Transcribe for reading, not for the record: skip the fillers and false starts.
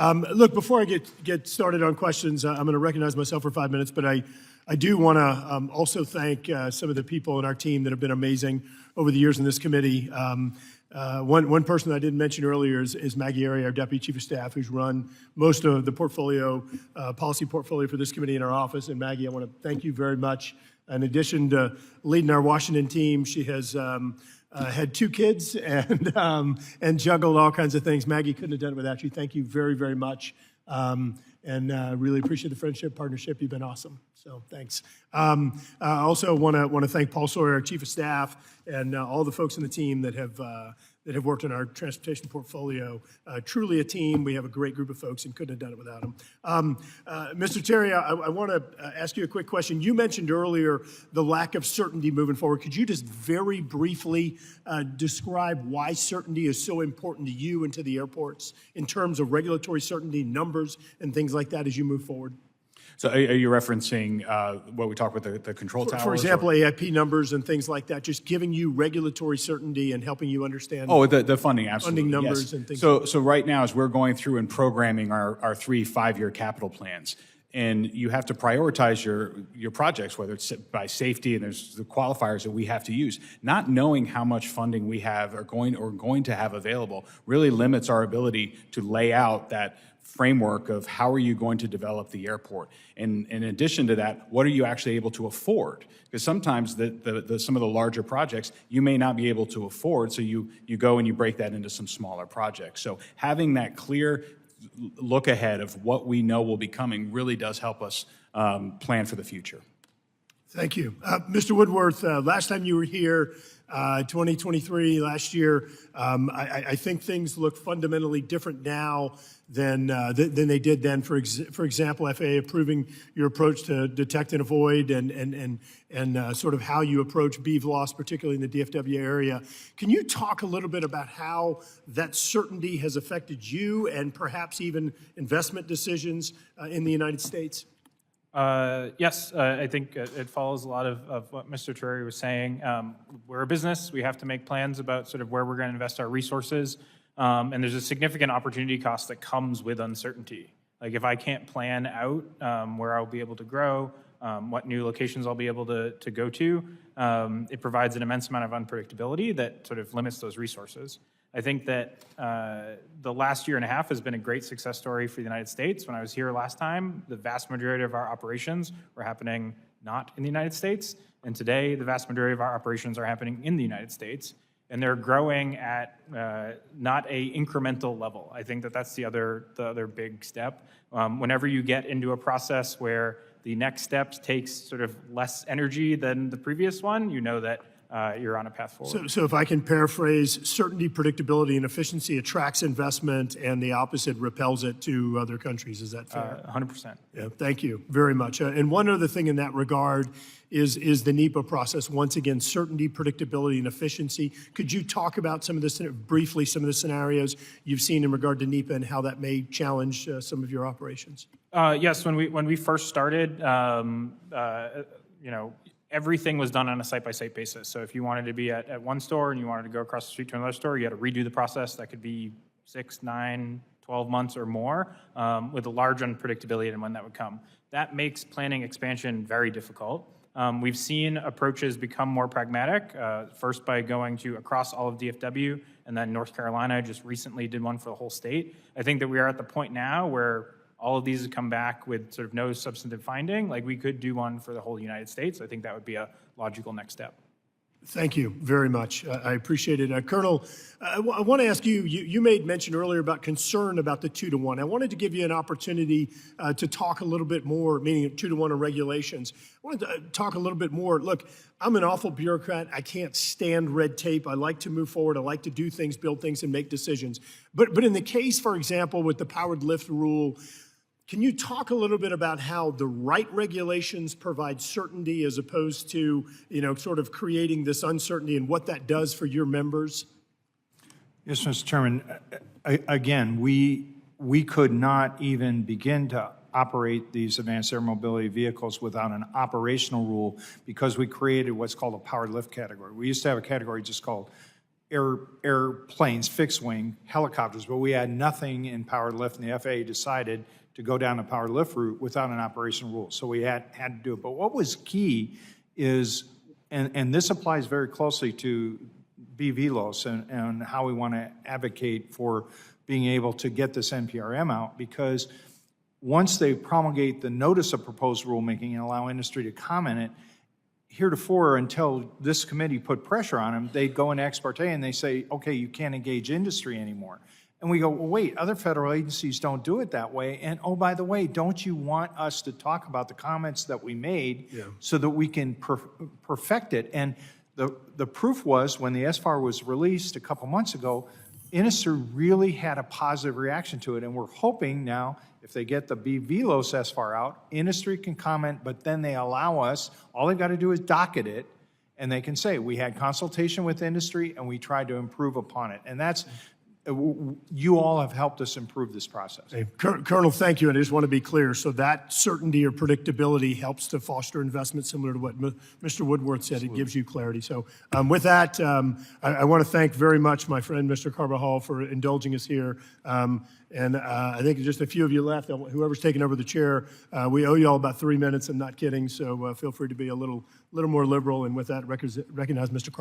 Look, before I get started on questions, I'm going to recognize myself for 5 minutes, but I do want to also thank some of the people in our team that have been amazing over the years in this committee. One person that I didn't mention earlier is Maggie Airy, our Deputy Chief of Staff, who's run most of the policy portfolio for this committee in our office. And Maggie, I want to thank you very much. In addition to leading our Washington team, she has had 2 kids and juggled all kinds of things. Maggie couldn't have done it without you. Thank you very, very much. And really appreciate the friendship, partnership. You've been awesome. So thanks. I also want to thank Paul Sawyer, our Chief of Staff, and all the folks in the team that have worked on our transportation portfolio. Truly a team. We have a great group of folks and couldn't have done it without them. Mr. Terry, I want to ask you a quick question. You mentioned earlier the lack of certainty moving forward. Could you just very briefly describe why certainty is so important to you and to the airports in terms of regulatory certainty, numbers, and things like that as you move forward? So are you referencing what we talked with the control towers? For example, AIP numbers and things like that, just giving you regulatory certainty and helping you understand the funding, absolutely. Funding numbers yes. and things so, like that. So right now, as we're going through and programming our 3 5-year capital plans, and you have to prioritize your projects, whether it's by safety, and there's the qualifiers that we have to use. Not knowing how much funding we have or going to have available really limits our ability to lay out that framework of how are you going to develop the airport. And in addition to that, what are you actually able to afford? Because sometimes some of the larger projects you may not be able to afford, so you go and you break that into some smaller projects. So having that clear look ahead of what we know will be coming really does help us plan for the future. Thank you. Mr. Woodworth, last time you were here, 2023, last year, I think things look fundamentally different now than they did then. For example, FAA approving your approach to detect and avoid and sort of how you approach BEAV loss, particularly in the DFW area. Can you talk a little bit about how that certainty has affected you and perhaps even investment decisions in the United States? Yes, I think it follows a lot of what Mr. Terry was saying. We're a business. We have to make plans about sort of where we're going to invest our resources. And there's a significant opportunity cost that comes with uncertainty. Like if I can't plan out where I'll be able to grow, what new locations I'll be able to go to, it provides an immense amount of unpredictability that sort of limits those resources. I think that the last year and a half has been a great success story for the United States. When I was here last time, the vast majority of our operations were happening not in the United States. And today, the vast majority of our operations are happening in the United States. And they're growing at not a incremental level. I think that that's the other big step. Whenever you get into a process where the next steps takes sort of less energy than the previous one, you know that you're on a path forward. So if I can paraphrase, certainty, predictability, and efficiency attracts investment, and the opposite repels it to other countries. Is that fair? 100%. Yeah, thank you very much. And one other thing in that regard is the NEPA process. Once again, certainty, predictability, and efficiency. Could you talk about some of the scenarios you've seen in regard to NEPA and how that may challenge some of your operations? Yes, when we first started, everything was done on a site-by-site basis. So if you wanted to be at one store and you wanted to go across the street to another store, you had to redo the process. That could be 6, 9, 12 months or more, with a large unpredictability in when that would come. That makes planning expansion very difficult. We've seen approaches become more pragmatic, first by going to across all of DFW, and then North Carolina just recently did one for the whole state. I think that we are at the point now where all of these have come back with sort of no substantive finding. Like we could do one for the whole United States. I think that would be a logical next step. Thank you very much. I appreciate it. Colonel, I want to ask you, you made mention earlier about concern about the 2-to-1. I wanted to give you an opportunity to talk a little bit more, meaning 2-to-1 on regulations. I wanted to talk a little bit more. Look, I'm an awful bureaucrat. I can't stand red tape. I like to move forward. I like to do things, build things, and make decisions. But in the case, for example, with the powered lift rule, can you talk a little bit about how the right regulations provide certainty as opposed to, sort of creating this uncertainty and what that does for your members? Yes, Mr. Chairman. Again, we could not even begin to operate these advanced air mobility vehicles without an operational rule because we created what's called a powered lift category. We used to have a category just called airplanes, fixed wing, helicopters, but we had nothing in powered lift, and the FAA decided to go down a powered lift route without an operational rule. So we had to do it. But what was key is, and this applies very closely to BVLOS and how we want to advocate for being able to get this NPRM out, because once they promulgate the notice of proposed rulemaking and allow industry to comment it, heretofore, until this committee put pressure on them, they'd go into ex parte and they say, okay, you can't engage industry anymore. And we go, well, wait, other federal agencies don't do it that way. And oh, by the way, don't you want us to talk about the comments that we made so that we can perfect it? And the proof was when the SFAR was released a couple months ago, industry really had a positive reaction to it. And we're hoping now, if they get the BVLOS SFAR out, industry can comment, but then they allow us, all they've got to do is docket it, and they can say, we had consultation with industry and we tried to improve upon it. And that's, you all have helped us improve this process. Hey, Colonel, thank you. And I just want to be clear. So that certainty or predictability helps to foster investment, similar to what Mr. Woodworth said. It gives you clarity. So with that, I want to thank very much my friend, Mr. Carbajal, for indulging us here. And I think just a few of you left. Whoever's taking over the chair, we owe you all about 3 minutes. I'm not kidding. So feel free to be a little more liberal. And with that, recognize Mr. Carbajal.